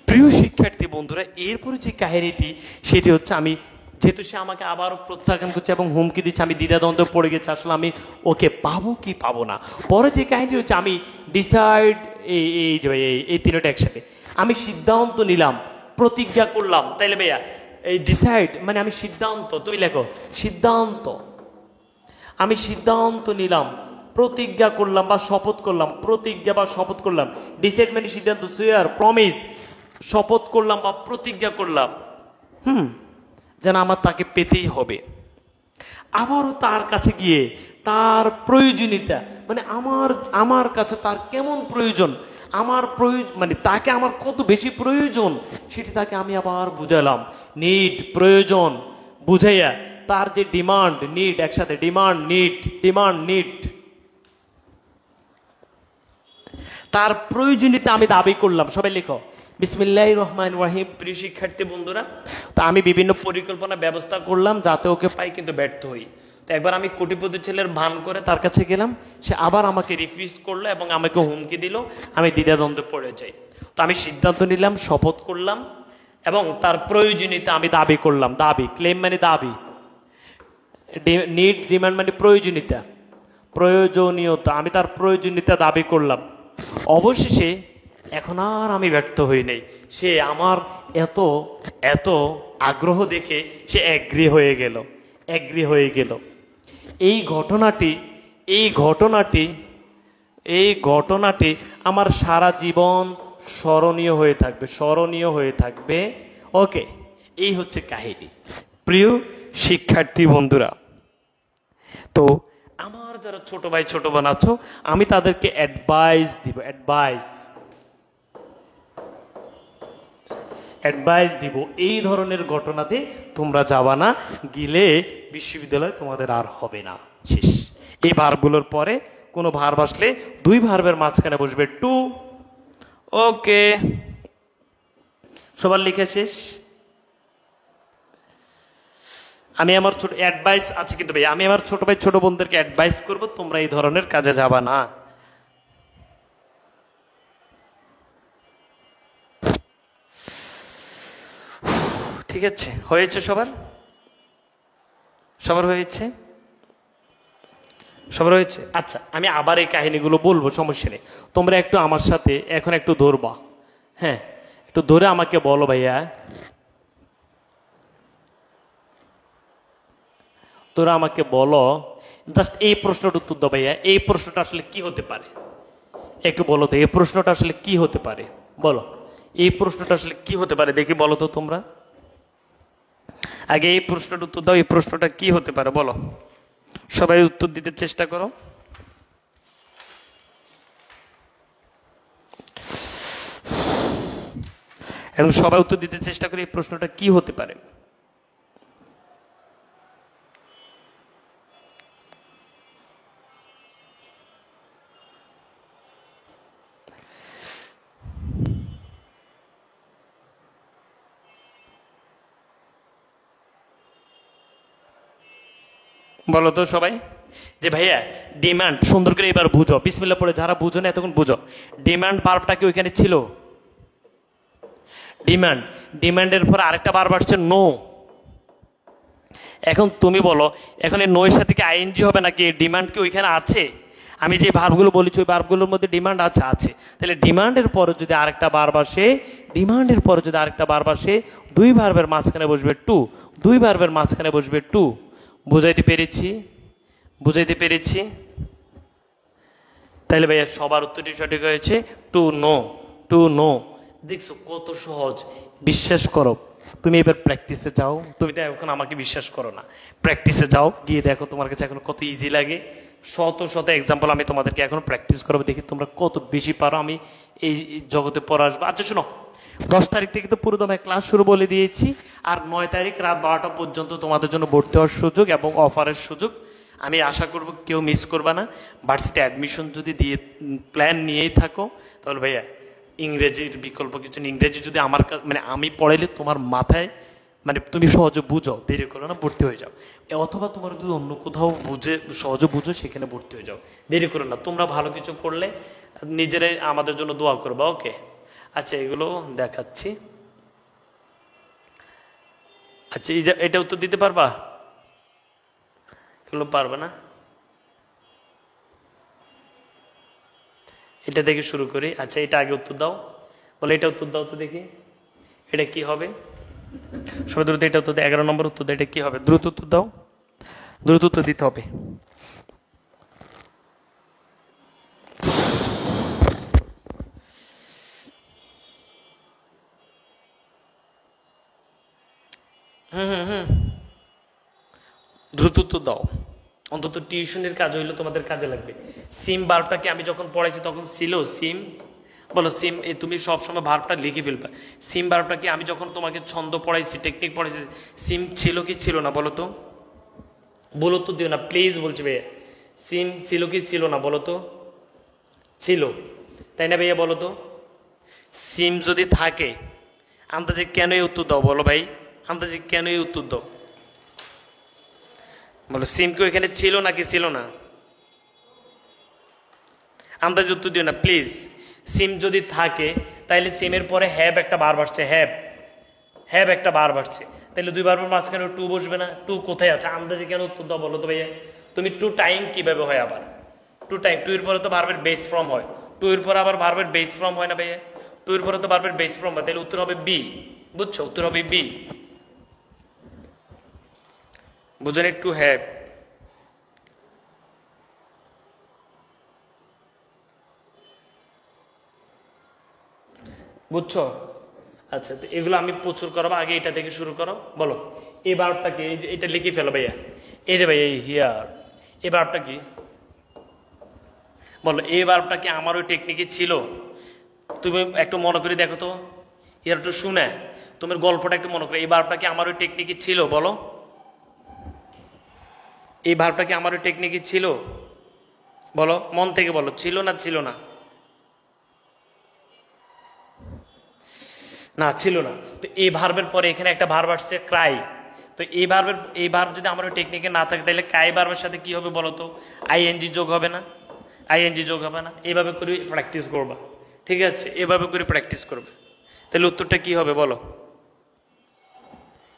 প্রিয় শিক্ষার্থী বন্ধুরা, এরপরে যে কাহিনীটি সেটি হচ্ছে, আমি যেহেতু সে আমাকে আবারও প্রত্যাখ্যান করছে এবং হুমকি দিচ্ছে, আমি দ্বিধাদ্বন্দ্বে পড়ে গেছি আসলে আমি ওকে পাবো কি পাবো না। পরে যে কাহিনী হচ্ছে, আমি ডিসাইড, এই যে ভাই এই তিনটা একসাথে, আমি সিদ্ধান্ত নিলাম, প্রতিজ্ঞা করলাম। তাইলে ভাইয়া এই ডিসাইড মানে আমি সিদ্ধান্ত, তুমি লেখো সিদ্ধান্ত। আমি সিদ্ধান্ত নিলাম, প্রতিজ্ঞা করলাম বা শপথ করলাম, প্রতিজ্ঞা বা শপথ করলাম। ডিসাইড মানে সিদ্ধান্ত, সুয়ার প্রমিস, শপথ করলাম বা প্রতিজ্ঞা করলাম যেন আমার তাকে পেতেই হবে। আবারও তার কাছে গিয়ে তার প্রয়োজনীয়তা মানে আমার কাছে তার কেমন প্রয়োজন, আমার প্রয়োজন মানে তাকে আমার কত বেশি প্রয়োজন সেটি তাকে আমি আবার বুঝালাম। নিড, প্রয়োজন বুঝাইয়া তার যে ডিমান্ড নিড, একসাথে ডিমান্ড নিড, ডিমান্ড নিড, তার প্রয়োজনীয়তা আমি দাবি করলাম। সবাই লেখো বিসমিল্লাহির রহমানির রহিম। প্রিয় শিক্ষার্থী বন্ধুরা, তা আমি বিভিন্ন পরিকল্পনা ব্যবস্থা করলাম যাতে ওকে পাই, কিন্তু ব্যর্থ হই। তো একবার আমি কোটিপতি ছেলের ভান করে তার কাছে গেলাম, সে আবার আমাকে রিফিউজ করলো এবং আমাকে হুমকি দিল, আমি দ্বিধাদ্বন্দ্বে পড়ে যাই। তো আমি সিদ্ধান্ত নিলাম, শপথ করলাম এবং তার প্রয়োজনীয়তা আমি দাবি করলাম। দাবি, ক্লেম মানে দাবি, নিড, ডিমান্ড মানে প্রয়োজনীয়তা, প্রয়োজনীয়তা, আমি তার প্রয়োজনীয়তা দাবি করলাম। অবশেষে এখন আর আমি ব্যর্থ হই নাই, সে আমার এত এত আগ্রহ দেখে সে অ্যাগ্রি হয়ে গেল, অ্যাগ্রি হয়ে গেল। এই ঘটনাটি আমার সারা জীবন স্মরণীয় হয়ে থাকবে, স্মরণীয় হয়ে থাকবে। ওকে, এই হচ্ছে কাহিনী। প্রিয় শিক্ষার্থী বন্ধুরা, তো আমার যারা ছোট ভাই ছোট বোন আছো, আমি তাদেরকে অ্যাডভাইস দিব, অ্যাডভাইস দিব এই ধরনের ঘটনাতে তোমরা যাবা না, গেলে বিশ্ববিদ্যালয় তোমাদের আর হবে না, শেষ। এই ভার্বগুলোর পরে কোনো ভার্ব আসলে দুই ভার্বের মাঝখানে বসবে টু। ওকে, সবার লিখে শেষ? আমি আমার ছোট অ্যাডভাইস আছে কিন্তু ভাই, আমি আমার ছোট ভাই ছোট বোনদেরকে অ্যাডভাইস করব, তোমরা এই ধরনের কাজে যাবা না। ঠিক আছে, হয়েছে সবার? সবার হয়েছে? সবার হয়েছে? আচ্ছা, আমি আবার এই কাহিনীগুলো বলবো, সমস্যা নেই। তোমরা একটু আমার সাথে এখন একটু ধরবা, হ্যাঁ, একটু ধরে আমাকে বলো ভাইয়া, তোরা আমাকে বলো, জাস্ট এই প্রশ্নটা উত্তর দাও ভাইয়া, এই প্রশ্নটা আসলে কি হতে পারে? একটু বলো তো, এই প্রশ্নটা আসলে কি হতে পারে? বলো, এই প্রশ্নটা আসলে কি হতে পারে, দেখি বলো তো তোমরা। আগে এই প্রশ্নটা উত্তর দাও, এই প্রশ্নটা কি হতে পারে বলো, সবাই উত্তর দিতে চেষ্টা করো। এখন সবাই উত্তর দিতে চেষ্টা করে, এই প্রশ্নটা কি হতে পারে? বলো তো সবাই, যে ভাইয়া ডিমান্ড, সুন্দর করে এবার বুঝো, বিসমিল্লাহ পড়ে যারা বুঝো না এতক্ষণ বুঝো, ডিমান্ড ভার্বটা কি ওইখানে ছিল? ডিমান্ড, ডিমান্ডের পর আরেকটা ভার্ব আসছে নো। এখন তুমি বলো, এখন এই নো এর সাথে কি আইএনজি হবে নাকি ডিমান্ড কি ওইখানে আছে? আমি যে ভার্বগুলো বলেছি ওই ভার্বগুলোর মধ্যে ডিমান্ড আছে। তাহলে ডিমান্ডের পরে যদি আরেকটা ভার্ব আসে, ডিমান্ডের পরে যদি আরেকটা ভার্ব আসে, দুই ভার্বের মাঝখানে বসবে টু, দুই ভার্বের মাঝখানে বসবে টু। বুঝাইতে পেরেছি? বুঝাইতে পেরেছি? তাহলে ভাইয়া সবার উত্তরটি সঠিক হয়েছে, টু নো, টু নো। দেখছো কত সহজ, বিশ্বাস করো। তুমি এবার প্র্যাকটিসে যাও, তুমি তো এখন আমাকে বিশ্বাস করো না, প্র্যাকটিসে যাও, গিয়ে দেখো তোমার কাছে এখন কত ইজি লাগে। শত শত এক্সাম্পল আমি তোমাদেরকে এখন প্র্যাকটিস করবো, দেখি তোমরা কত বেশি পারো, আমি এই জগতে পড়ে আসবো। আচ্ছা শোনো, 10 তারিখ থেকে তো পুরো দমে ক্লাস শুরু বলে দিয়েছি, আর 9 তারিখ রাত 12টা পর্যন্ত তোমাদের জন্য ভর্তি হওয়ার সুযোগ এবং অফারের সুযোগ। আমি আশা করব কেউ মিস করবা না। ভার্সিটি অ্যাডমিশন যদি দিয়ে প্ল্যান নিয়েই থাকো তাহলে ভাইয়া ইংরেজির বিকল্প কিছু নেই। ইংরেজি যদি আমার মানে আমি পড়াইলে তোমার মাথায় মানে তুমি সহজে বুঝো, দেরি করো না, ভর্তি হয়ে যাও। অথবা তোমার যদি অন্য কোথাও বুঝে সহজে বুঝো সেখানে ভর্তি হয়ে যাও, দেরি করো না। তোমরা ভালো কিছু করলে নিজেরাই আমাদের জন্য দোয়া করবা, ওকে? আচ্ছা এগুলো দেখাচ্ছি। আচ্ছা এটা উত্তর দিতে পারবা? এগুলো পারবে না। এটা থেকে শুরু করি। আচ্ছা এটা আগে উত্তর দাও, বলে এটা উত্তর দাও তো দেখি, এটা কি হবে? সবাই দ্রুত এটা উত্তর দাও। 11 নম্বর উত্তর দাও, এটা কি হবে? দ্রুত উত্তর দাও, দ্রুত উত্তর দিতে হবে। দ্রুত উত্তর দাও, অন্তত টিউশনের কাজ হইলো তোমাদের কাজে লাগবে। সিম ভার্বটাকে আমি যখন পড়াইছি তখন ছিল সিম, বলো সিম। তুমি সবসময় ভার্বটা লিখে ফেলবা। সিম ভার্বটাকে আমি যখন তোমাকে ছন্দ পড়াইছি, টেকনিক পড়াইছি, সিম ছিল কি ছিল না বলো তো? বলো তো, দিও না প্লিজ, বলছি ভাইয়া। সিম ছিল কি ছিল না বলো তো? ছিল, তাই না ভাইয়া? বলো তো, সিম যদি থাকে আন্দাজে কেন এই উত্তর দাও বলো ভাই, আন্দাজে কেন এই উত্তর দাও বলো? সিম কি এখানে ছিল নাকি ছিল না? আন্দাজে উত্তর দিও না প্লিজ। সিম যদি থাকে তাইলে সিমের পরে হ্যাব একটা বার বাড়ছে, হ্যাব, হ্যাব একটা বার বাড়ছে, তাহলে দুইবার মাঝখানে টু বসবে না? টু কোথায় আছে? আন্দাজে কেন উত্তর দাও বলো তো ভাইয়া? তুমি টু টাইম কিভাবে হয় আবার? টু টাইম, টু এর পরে তো ভার্বের বেস ফর্ম হয়, টু এর পরে আবার ভার্বের বেস ফর্ম হয় না ভাইয়া? টু এর পরে তো ভার্বের বেস ফর্ম হয়, তাহলে উত্তর হবে বি। বুঝছো? উত্তর হবে বি। বুঝলেন? একটু হ্যাভ। বুঝছো? আচ্ছা তো এগুলো আমি প্রচুর করাবো, আগে এটা থেকে শুরু করো। বলো এই ভার্বটা কি? এই যে এটা লিখে ফেলো ভাইয়া, এই যে ভাইয়া এই হিয়ার, এই ভার্বটা কি? বলো এই ভার্বটা কি আমার ওই টেকনিকে ছিল? তুমি একটু মনে করে দেখো তো, ইয়ার একটু শুনে তোমার গল্পটা একটু মনে করো। এই ভার্বটা কি আমার ওই টেকনিকে ছিল? বলো এই ভার্বটা কি আমার ওই টেকনিকে ছিল? বলো মন থেকে বলো, ছিল না ছিল না? না ছিল না। তো এই ভার্বের পরে এখানে একটা ভার্ব আসছে ক্রাই। তো এই ভার্ব যদি আমার ওই টেকনিকে না থাকে তাহলে ক্রাই ভার্বের সাথে কি হবে বলো তো? আইএনজি যোগ হবে না? আইএনজি যোগ হবে না? এইভাবে করে প্র্যাকটিস করবা, ঠিক আছে? এভাবে করে প্র্যাকটিস করবে, তাহলে উত্তরটা কি হবে বলো?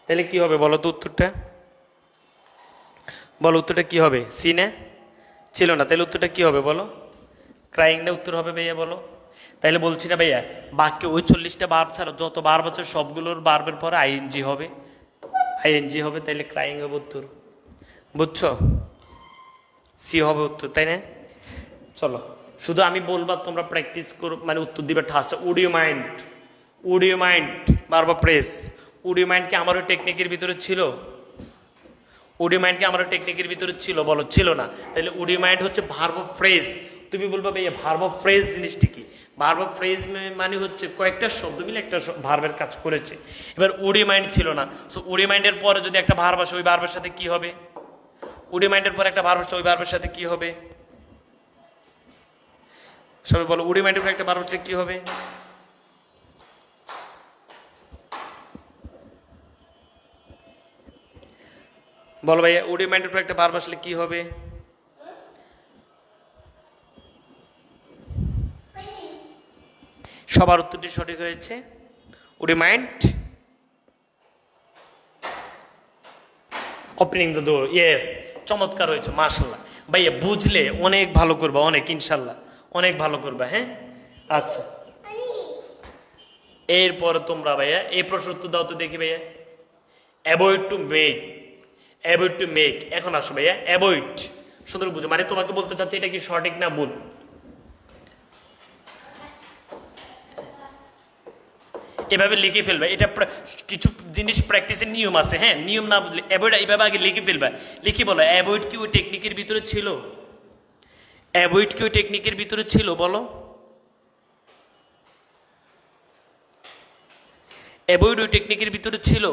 তাহলে কি হবে বলো তো উত্তরটা? বলো উত্তরটা কি হবে? সি না? ছিল না, তাহলে উত্তরটা কি হবে বলো? ক্রাইং না উত্তর হবে ভাইয়া? বলো। তাইলে বলছি না ভাইয়া, বাক্যে ওই 40টা ভার্ব ছাড়া যত ভার্ব আছে সবগুলোর ভার্বের পরে আইএনজি হবে, আইএনজি হবে, তাইলে ক্রাইং হবে উত্তর। বুঝছো? সি হবে উত্তর, তাই না? চলো শুধু আমি বলবা, তোমরা প্র্যাকটিস করো, মানে উত্তর দিবে ঠাস। Would you mind, would you mind বারবার প্রেস। উড ইউ মাইন্ড কি আমার ওই টেকনিকের ভিতরে ছিল? উড ইউ মাইন্ড কি আমার ওই টেকনিকের ভিতরে ছিল? বলো ছিল না। তাহলে উড ইউ মাইন্ড হচ্ছে ভার্ব অফ ফ্রেজ। তুমি বলবা ভাইয়া ভার্ব অফ ফ্রেজ জিনিসটি কি? ভার্ব অফ ফ্রেজ মানে হচ্ছে কয়েকটা শব্দ মিলে একটা ভার্বের কাজ করেছে। এবার উড ইউ মাইন্ড ছিল না, সো উড ইউ মাইন্ডের পরে যদি একটা ভার্ব আসে ওই ভার্বের সাথে কি হবে? উড ইউ মাইন্ডের পরে একটা ভার্ব আসলে ওই ভার্বের সাথে কি হবে? সবাই বলো উড ইউ মাইন্ডের পরে একটা ভার্ব আসলে কি হবে? বলো ভাইয়া উড ইউ মাইন্ডের পরে একটা ভার্ব আসলে কি হবে? সবার উত্তরটি সঠিক হয়েছে। Would you mind opening the door. Yes, চমৎকার হয়েছে, মাশাআল্লাহ। ভাইয়া বুঝলে অনেক ভালো করবা, অনেক, ইনশাল্লাহ অনেক ভালো করবা। হ্যাঁ আচ্ছা, এরপর তোমরা ভাইয়া এই প্রশ্ন উত্তর দাও তো দেখি ভাইয়া। Avoid to make, avoid to make. এখন আসো ভাইয়া, অ্যাভয়েড সুন্দর বুঝো, মানে তোমাকে বলতে চাচ্ছি এটা কি সঠিক না ভুল? এভাবে লিখে ফেলবে। এটা কিছু জিনিস প্র্যাকটিসের নিয়ম আছে, হ্যাঁ নিয়ম না বুঝলে অ্যাভয়েড এইভাবে আগে লিখে ফেলবে। লিখে বলো অ্যাভয়েড কি ওই টেকনিকের ভিতরে ছিল? অ্যাভয়েড কি ওই টেকনিকের ভিতরে ছিল বলো? অ্যাভয়েড ওই টেকনিকের ভিতরে ছিল?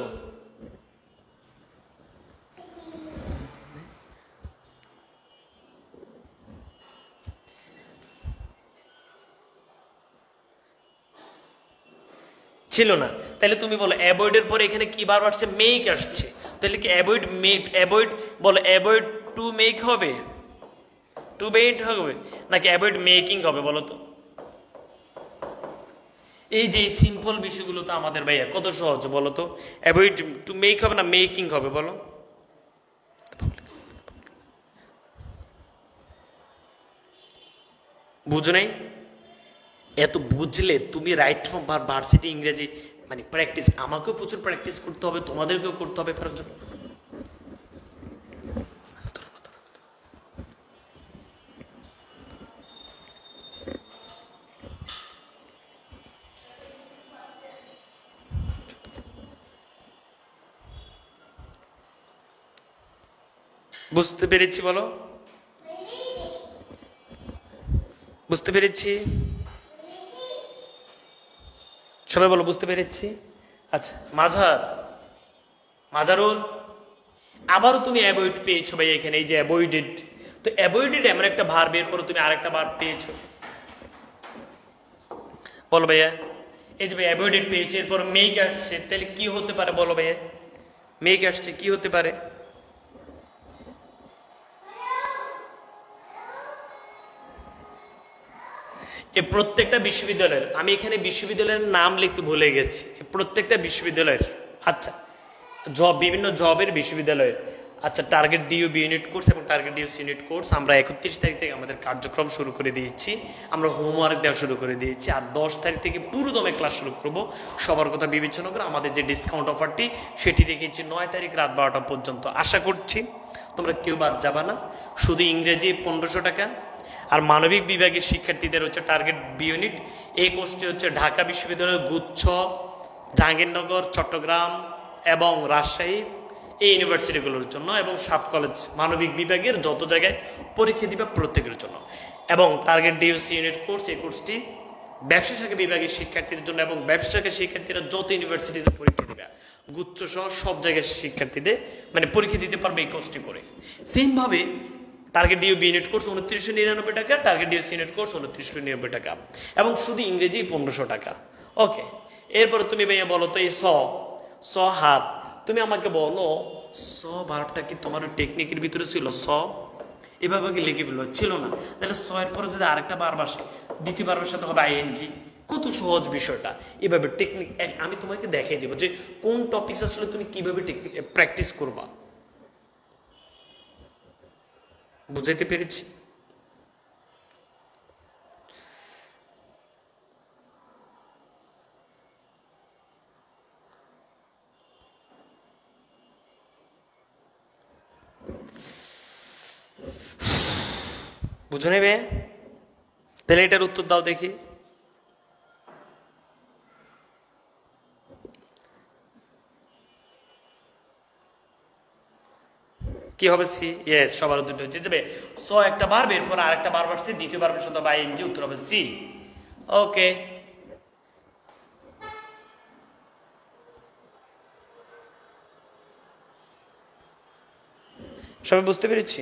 ছিল না। তাহলে তুমি বলো অ্যাভয়েডের পরে এখানে কি বার আসছে? মেক আসছে। তাহলে কি অ্যাভয়েড মেক, অ্যাভয়েড বলো অ্যাভয়েড টু মেক হবে, টু মেক হবে, নাকি অ্যাভয়েড মেকিং হবে বলো তো? এই যে সিম্পল বিষয়গুলো তো আমাদের ভাইয়া কত সহজ বলো তো। অ্যাভয়েড টু মেক হবে না মেকিং হবে বলো? বুঝো নাই? এত বুঝলে তুমি রাইট ফ্রম ভার্সিটি ইংরেজি মানে প্র্যাকটিস, আমাকেও প্রচুর প্র্যাকটিস করতে হবে, তোমাদেরকেও করতে হবে ফেরার জন্য। বুঝতে পেরেছি বলো? বুঝতে পেরেছি? সবাই বলো বুঝতে পেরেছি। আচ্ছা মাঝারুল, আবারও তুমি অ্যাভয়েড পেয়েছো ভাই এখানে, এই যে অ্যাভয়েডেড। তো অ্যাভয়েডেড এমন একটা ভার্ব, এর পরে তুমি আরেকটা ভার্ব পেয়েছো, বলো ভাইয়া। এই যে ভাই অ্যাভয়েডেড পেয়েছো, এরপর মেক আসছে, তাহলে কি হতে পারে বলো ভাইয়া? মেক আসছে, কি হতে পারে? এই প্রত্যেকটা বিশ্ববিদ্যালয়ের, আমি এখানে বিশ্ববিদ্যালয়ের নাম লিখতে ভুলে গেছি, প্রত্যেকটা বিশ্ববিদ্যালয়ের, আচ্ছা জব, বিভিন্ন জবের বিশ্ববিদ্যালয়ের, আচ্ছা target DU B unit course এবং টার্গেট ডিউ ইউনিট কোর্স আমরা 31 তারিখ থেকে আমাদের কার্যক্রম শুরু করে দিয়েছি, আমরা হোমওয়ার্ক দেওয়া শুরু করে দিয়েছি, আর 10 তারিখ থেকে পুরো দমে ক্লাস শুরু করব। সবার কথা বিবেচনা করে আমাদের যে ডিসকাউন্ট অফারটি সেটি রেখেছি 9 তারিখ রাত 12টা পর্যন্ত। আশা করছি তোমরা কেউ বাদ যাবা না। শুধু ইংরেজি 1500 টাকা, আর মানবিক বিভাগের শিক্ষার্থীদের হচ্ছে টার্গেট বি ইউনিট। এই কোর্সটি হচ্ছে ঢাকা বিশ্ববিদ্যালয়ের গুচ্ছ, জাহাঙ্গীরনগর, চট্টগ্রাম এবং রাজশাহী এই ইউনিভার্সিটিগুলোর জন্য, এবং 7 কলেজ মানবিক বিভাগের যত জায়গায় পরীক্ষা দিবে প্রত্যেকের জন্য। এবং টার্গেট ডিউসি ইউনিট কোর্স, এই কোর্সটি ব্যবসা শাখা বিভাগের শিক্ষার্থীদের জন্য, এবং ব্যবসা শাখা শিক্ষার্থীরা যত ইউনিভার্সিটিতে পরীক্ষা দিবে গুচ্ছ সহ সব জায়গায় শিক্ষার্থীদের মানে পরীক্ষা দিতে পারবে এই কোর্সটি করে। সেমভাবে target DU B unit course 2999 টাকা, টার্গেট ডিউসি ইউনিট কোর্স 2999 টাকা, এবং শুধু ইংরেজি 1500 টাকা। ওকে, এরপরে তুমি ভাইয়া বলো তো এই স হার, তুমি আমাকে বলো স ভার্বটা কি তোমার টেকনিকের ভিতরে ছিল? স এভাবে কি লিখে ফেলবো? ছিল না। তাহলে স এর পরে যদি আরেকটা ভার্ব আসে, দ্বিতীয় ভার্বের সাথে হবে আইএনজি। কত সহজ বিষয়টা। এভাবে টেকনিক আমি তোমাকে দেখাই দেবো যে কোন টপিকস আসলে তুমি কিভাবে প্র্যাকটিস করবা। বুঝাইতে পেরেছি? বুঝে নেবে? তাহলে এটার উত্তর দাও দেখি। কি হবে? সি। ইয়েস, সবার উত্তর হচ্ছে যাবে স একটা ভার্ব, এরপর আরেকটা ভার্ব আসছে, দ্বিতীয় ভার্বের সাথে আইএনজি, উত্তর হবে সি। ওকে, সবাই বুঝতে পেরেছি?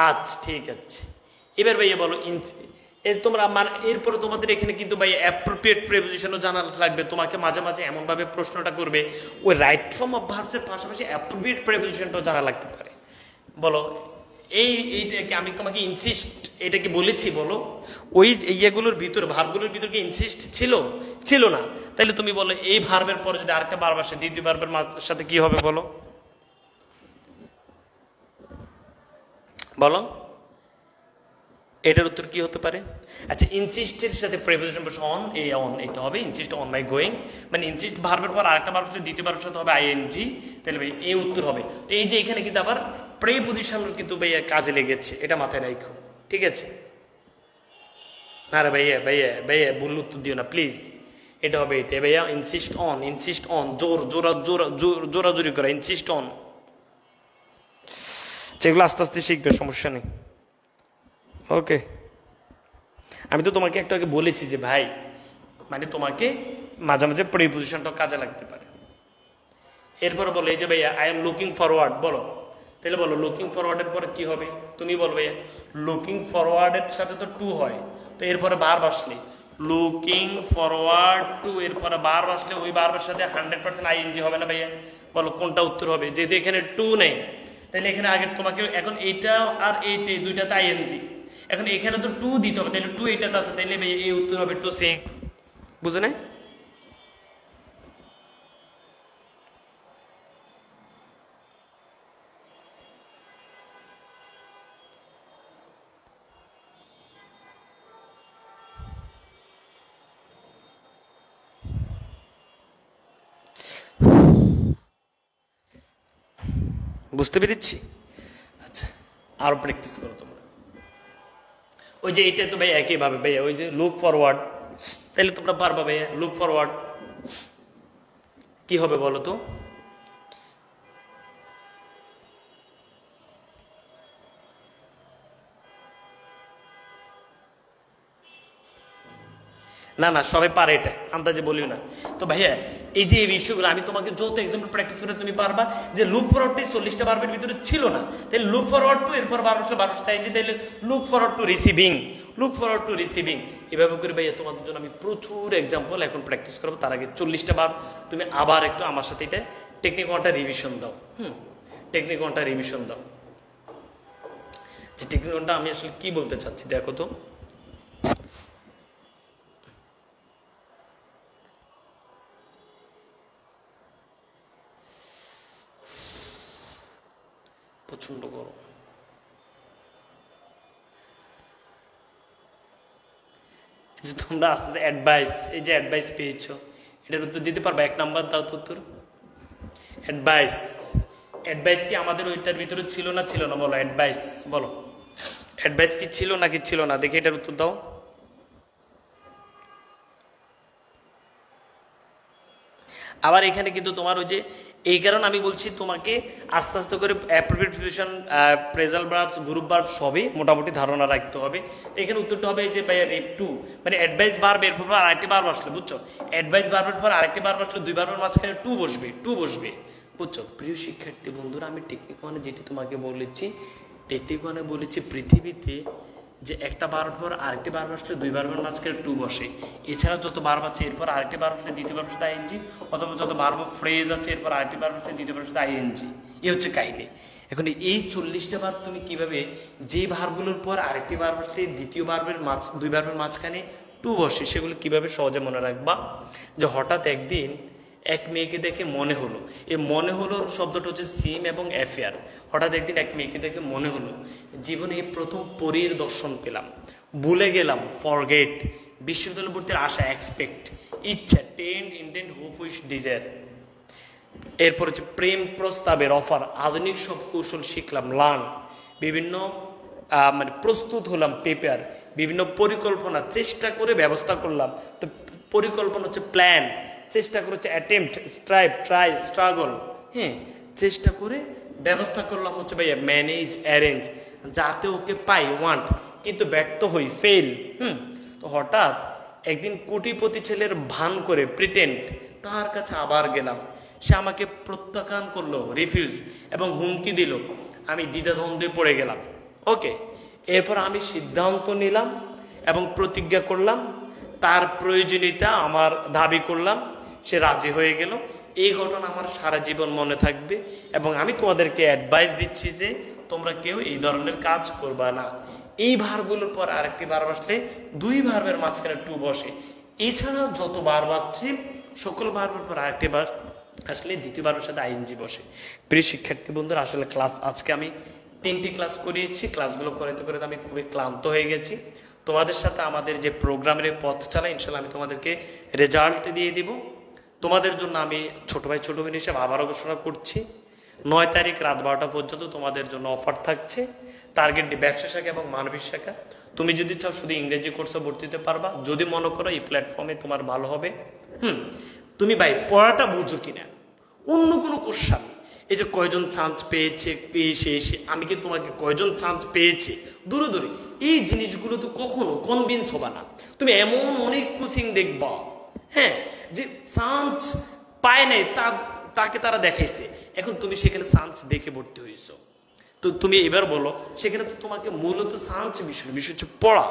আচ্ছা ঠিক আছে। এবার ভাইয়া বলো এর তোমরা মানে এরপরে তোমাদের এখানে কিন্তু ভাই অ্যাপ্রোপ্রিয়েট প্রিপোজিশনও জানা লাগবে। তোমাকে মাঝে মাঝে এমনভাবে প্রশ্নটা করবে, ওই রাইট ফর্ম অফ ভার্বসের পাশাপাশি অ্যাপ্রোপ্রিয়েট প্রিপোজিশনটাও জানা লাগতে পারে। বলো এইটাকে আমি তোমাকে ইনসিস্ট এটা কি বলেছি বলো? ওই ইয়েগুলোর ভিতরে ভার্বগুলোর ভিতরে কি ইনসিস্ট ছিল? ছিল না। তাইলে তুমি বলো এই ভার্বের পরে যদি আরেকটা ভার্ব আসে, দ্বিতীয় ভার্বের সাথে কি হবে বলো? বলো এটার উত্তর কি হতে পারে? আচ্ছা, ইনসিস্টের সাথে প্রিপোজিশন বসে অন, এই অন এটা হবে ইনসিস্ট অন মাই গোয়িং, মানে ইনসিস্ট ভার্বের পর আরেকটা ভার্ব সাথে দ্বিতীয় ভার্বের সাথে হবে আইএনজি, তাহলে ভাই এই উত্তর হবে। তো এই যে এখানে কিন্তু আবার প্রিপোজিশন কিন্তু ভাইয়া কাজে লেগেছে, এটা মাথায় রাখো, ঠিক আছে? না রে ভাইয়া ভাইয়া ভাইয়া ভুল উত্তর দিও না প্লিজ। এটা হবে এটা ভাইয়া, ইনসিস্ট অন জোর জোরাজোরি করা, ইনসিস্ট অন। যেগুলো আস্তে আস্তে শিখবে, সমস্যা নেই। ওকে, আমি তো তোমাকে একটু আগে বলেছি যে ভাই মানে তোমাকে মাঝে মাঝে প্রিপোজিশনটাও কাজে লাগতে পারে। এরপরে বলো এই যে ভাইয়া আই এম লুকিং ফরওয়ার্ড, বলো তাহলে বলো লুকিং ফরওয়ার্ডের পরে কি হবে, তুমি বলো ভাইয়া লুকিং ফরওয়ার্ডের সাথে তো টু হয়, তো এরপরে বার বসলে লুকিং ফরওয়ার্ড টু, এরপরে বার বসলে ওই বারবার সাথে 100% আইএনজি হবে না ভাইয়া? বলো কোনটা উত্তর হবে? যেহেতু এখানে টু নেই তাহলে এখানে আগে তোমাকে এখন এইটা আর এইটা দুইটাতে আইএনজি, এখন এখানে তো টু দিতে হবে, তাহলে টু এইটাতে আছে, তাহলে ভাইয়া এই উত্তর হবে টু সি। বুঝো না? বুঝতে পেরেছি? আচ্ছা আরো প্র্যাকটিস করো তোমরা। ওই যে এটা তো ভাই একইভাবে ভাইয়া ওই যে লুক ফরওয়ার্ড, তাহলে তোমরা পারবা ভাইয়া লুক ফরওয়ার্ড কি হবে বলো তো? না না সবাই পারে, এটা আন্দাজে বলিও না। তো ভাইয়া এই যে এই বিষয়গুলো আমি তোমাকে যত এক্সাম্পল প্র্যাকটিস করে তুমি পারবা যে লুক ফরওয়ার্ড 40টা ভার্বের ভিতরে ছিল না, তাহলে লুক ফরওয়ার্ড টু এরপর 12টা তাইলে look forward two receiving, look forward two receiving. এভাবে করে ভাইয়া তোমাদের জন্য আমি প্রচুর এক্সাম্পল এখন প্র্যাকটিস করবো। তার আগে 40টা ভার্ব তুমি আবার একটু আমার সাথে এটা টেকনিক ওয়ানটা রিভিশন দাও। টেকনিক ওয়ানটা রিভিশন দাও। যে টেকনিক ওয়ানটা আমি আসলে কি বলতে চাচ্ছি দেখো তো। প্রচন্ড গরম। তোমরা আস্তে আস্তে অ্যাডভাইস, এই যে অ্যাডভাইস পেয়েছো এটার উত্তর দিতে পারবে? 1 নাম্বার দাও তো উত্তর। অ্যাডভাইস, অ্যাডভাইস কি আমাদের ওইটার ভিতরে ছিল না ছিল না? বলো অ্যাডভাইস, বলো অ্যাডভাইস কি ছিল নাকি ছিল না? দেখে এটার উত্তর দাও। আবার এখানে কিন্তু তোমার ওই যে এই কারণে আমি বলছি তোমাকে আস্তে আস্তে করে appropriate preposition, phrasal verbs, group verb সবই মোটামুটি ধারণা রাখতে হবে। তো এখানে উত্তরটা হবে যে ভাইয়া রেফ টু, মানে অ্যাডভাইস ভার্ব এর পর আরেকটি ভার্ব আসলে, বুঝছো? অ্যাডভাইস ভার্বের পর আরেকটি ভার্ব আসলে দুই ভার্বের মাঝখানে টু বসবে, টু বসবে, বুঝছো? প্রিয় শিক্ষার্থী বন্ধুরা আমি টেকনিক ওয়ানে যেটি তোমাকে বলেছি, টেকনিক ওয়ানে বলেছি পৃথিবীতে যে একটা ভার্ব পর আরেকটি ভার্ব আসলে দুই ভার্বের মাঝখানে টু বসে। এছাড়া যত ভার্ব আছে এরপর আরেকটি ভার্ব আসলে দ্বিতীয় ভার্বের সাথে আইএনজি, অথবা যত ভার্ব ফ্রেজ আছে এরপর আরেকটি ভার্ব আসলে দ্বিতীয় ভার্বের সাথে আইএনজি। এই হচ্ছে কাহিনী। এখন এই 40টা ভার্ব তুমি কিভাবে যে ভার্বগুলোর পর আরেকটি ভার্ব আসলে দ্বিতীয় ভার্বের দুই ভার্বের মাঝখানে টু বসে সেগুলো কিভাবে সহজে মনে রাখবা? যে হঠাৎ একদিন এক মেয়েকে দেখে মনে হলো, এই মনে হলো শব্দটা হচ্ছে সিম এবং অ্যাফেয়ার। হঠাৎ একদিন এক মেয়েকে দেখে মনে হলো, জীবনে এই প্রথম পরীর দর্শন পেলাম, ভুলে গেলাম ফরগেট, বিশ্ববিদ্যালয় ভর্তির আশা এক্সপেক্ট, ইচ্ছা tend intent hope wish desire. এরপর হচ্ছে প্রেম প্রস্তাবের অফার, আধুনিক সব কৌশল শিখলাম লার্ন, বিভিন্ন মানে প্রস্তুত হলাম প্রিপেয়ার, বিভিন্ন পরিকল্পনা চেষ্টা করে ব্যবস্থা করলাম। তো পরিকল্পনা হচ্ছে প্ল্যান, চেষ্টা করেছে অ্যাটেম্পট, স্ট্রাইভ ট্রাই স্ট্রাগল, হ্যাঁ চেষ্টা করে ব্যবস্থা করলাম হচ্ছে ভাইয়া ম্যানেজ অ্যারেঞ্জ, যাতে ওকে পাই ওয়ান্ট, কিন্তু ব্যর্থ হই ফেল। তো হঠাৎ একদিন কোটিপতি ছেলের ভান করে প্রিটেন্ড তার কাছে আবার গেলাম, সে আমাকে প্রত্যাখ্যান করলো রিফিউজ এবং হুমকি দিল, আমি দ্বিধাদ্বন্দ্বে পড়ে গেলাম। ওকে, এরপর আমি সিদ্ধান্ত নিলাম এবং প্রতিজ্ঞা করলাম, তার প্রয়োজনীয়তা আমার দাবি করলাম, সে রাজি হয়ে গেল। এই ঘটনা আমার সারা জীবন মনে থাকবে এবং আমি তোমাদেরকে অ্যাডভাইস দিচ্ছি যে তোমরা কেউ এই ধরনের কাজ করবা না। এই ভার্বগুলোর পর আরেকটি ভার্ব আসলে দুই ভার্বের মাঝখানে টু বসে। এছাড়াও যত ভার্ব আছে সকল ভার্বের পর আরেকটি ভার্ব আসলে দ্বিতীয় ভার্বের সাথে আইএনজি বসে। প্রিয় শিক্ষার্থী বন্ধুরা আসলে ক্লাস আজকে আমি 3টি ক্লাস করিয়েছি। ক্লাসগুলো করাতে করাতে আমি খুবই ক্লান্ত হয়ে গেছি। তোমাদের সাথে আমাদের যে প্রোগ্রামের পথ চালাই ইনশাল্লাহ আমি তোমাদেরকে রেজাল্ট দিয়ে দিব। তোমাদের জন্য আমি ছোট ভাই ছোট বোন হিসেবে আবারও ঘোষণা করছি, 9 তারিখ রাত 12টা পর্যন্ত তোমাদের জন্য অফার থাকছে। টার্গেটটি ব্যবসা শাখা এবং মানবিক শাখা। তুমি যদি চাও শুধু ইংরেজি কোর্সে ভর্তি হতে পারবা, যদি মনে করো এই প্ল্যাটফর্মে তোমার ভালো হবে। তুমি ভাই পড়াটা বুঝো কিনা, অন্য কোনো কোশ্চেন, এই যে কয়জন চান্স পেয়েছে এসে আমি কি তোমাকে কয়জন চান্স পেয়েছে দূরে দূরে, এই জিনিসগুলো তো কখনো কনভিন্স হবা না। তুমি এমন অনেক কোচিং দেখবা হ্যাঁ, যে চান্স পায় নাই তাকে তারা দেখাইছে, এখন তুমি সেখানে চান্স দেখে ভর্তি হয়েছো। তো তুমি এবার বলো, সেখানে তো তোমাকে মূলত চান্স বিষয় হচ্ছে পড়া।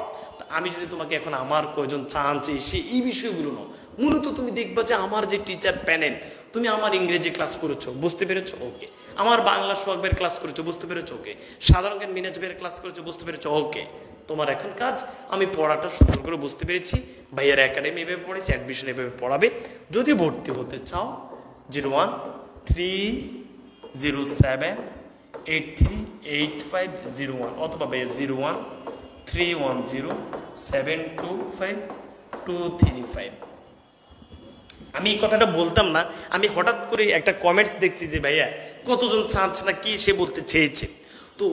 আমি যদি তোমাকে এখন আমার কয়জন চান্স এসে এই বিষয়গুলো নাও, মূলত তুমি দেখবা যে আমার যে টিচার প্যানেল, তুমি আমার ইংরেজি ক্লাস করেছো, বুঝতে পেরেছো, ওকে। আমার বাংলা সোহাগের ক্লাস করেছো, বুঝতে পেরেছো, ওকে। সাধারণ জ্ঞান মিনাজ ভাইয়ের ক্লাস করেছো, বুঝতে পেরেছো, ওকে। তোমার এখন কাজ, আমি পড়াটা সুন্দর করে বুঝতে পেরেছি, ভাইয়ার একাডেমি এভাবে পড়েছি, অ্যাডমিশন এভাবে পড়াবে। যদি ভর্তি হতে চাও 0130783850 অথবা 01310725 আমি এই কথাটা বলতাম না, আমি হঠাৎ করে একটা কমেন্টস দেখছি যে ভাইয়া কতজন চান্স না কি সে বলতে চেয়েছে। তো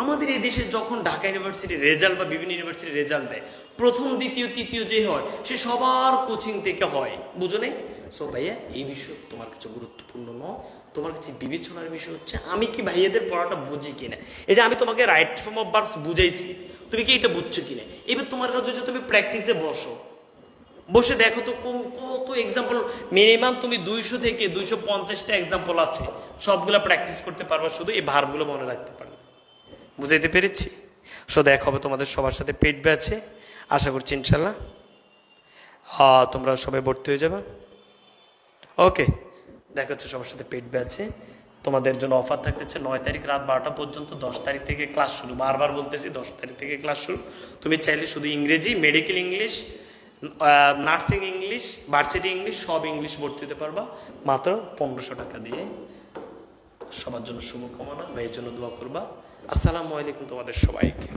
আমাদের এই দেশে যখন ঢাকা ইউনিভার্সিটির রেজাল্ট বা বিভিন্ন ইউনিভার্সিটির রেজাল্ট দেয়, প্রথম দ্বিতীয় তৃতীয় যে হয় সে সবার কোচিং থেকে হয়, বুঝো নেই? সো ভাইয়া এই বিষয় তোমার কাছে গুরুত্বপূর্ণ নয়, তোমার কাছে বিবেচনার বিষয় হচ্ছে আমি কি ভাইয়াদের পড়াটা বুঝি কিনা। এই যে আমি তোমাকে রাইট ফর্ম অফ ভার্বস বুঝাইছি, তুমি কি এটা বুঝছো কিনা। এবার তোমার কাছে হচ্ছে তুমি প্র্যাকটিসে বসে দেখো তো কত এক্সাম্পল, মিনিমাম তুমি 200 থেকে 250টা এক্সাম্পল আছে, সবগুলা প্র্যাকটিস করতে পারবা, শুধু এই ভার্বগুলো মনে রাখতে পারবে। বুঝাইতে পেরেছি? সো দেখা হবে তোমাদের সবার সাথে পেইড ব্যাচে, আশা করছি ইনশাল্লাহ তোমরা সবাই ভর্তি হয়ে যাবে। ওকে, দেখা হচ্ছে সবার সাথে পেইড ব্যাচে। তোমাদের জন্য অফার থাকতেছে 9 তারিখ রাত 12টা পর্যন্ত, 10 তারিখ থেকে ক্লাস শুরু। বারবার বলতেছি 10 তারিখ থেকে ক্লাস শুরু। তুমি চাইলে শুধু ইংরেজি, medical English, nursing English, varsity English, সব ইংলিশ ভর্তি হতে পারবা মাত্র 1500 টাকা দিয়ে। সবার জন্য শুভকামনা, ভাইয়ের জন্য দোয়া করবা। আসসালামু আলাইকুম তোমাদের সবাইকে।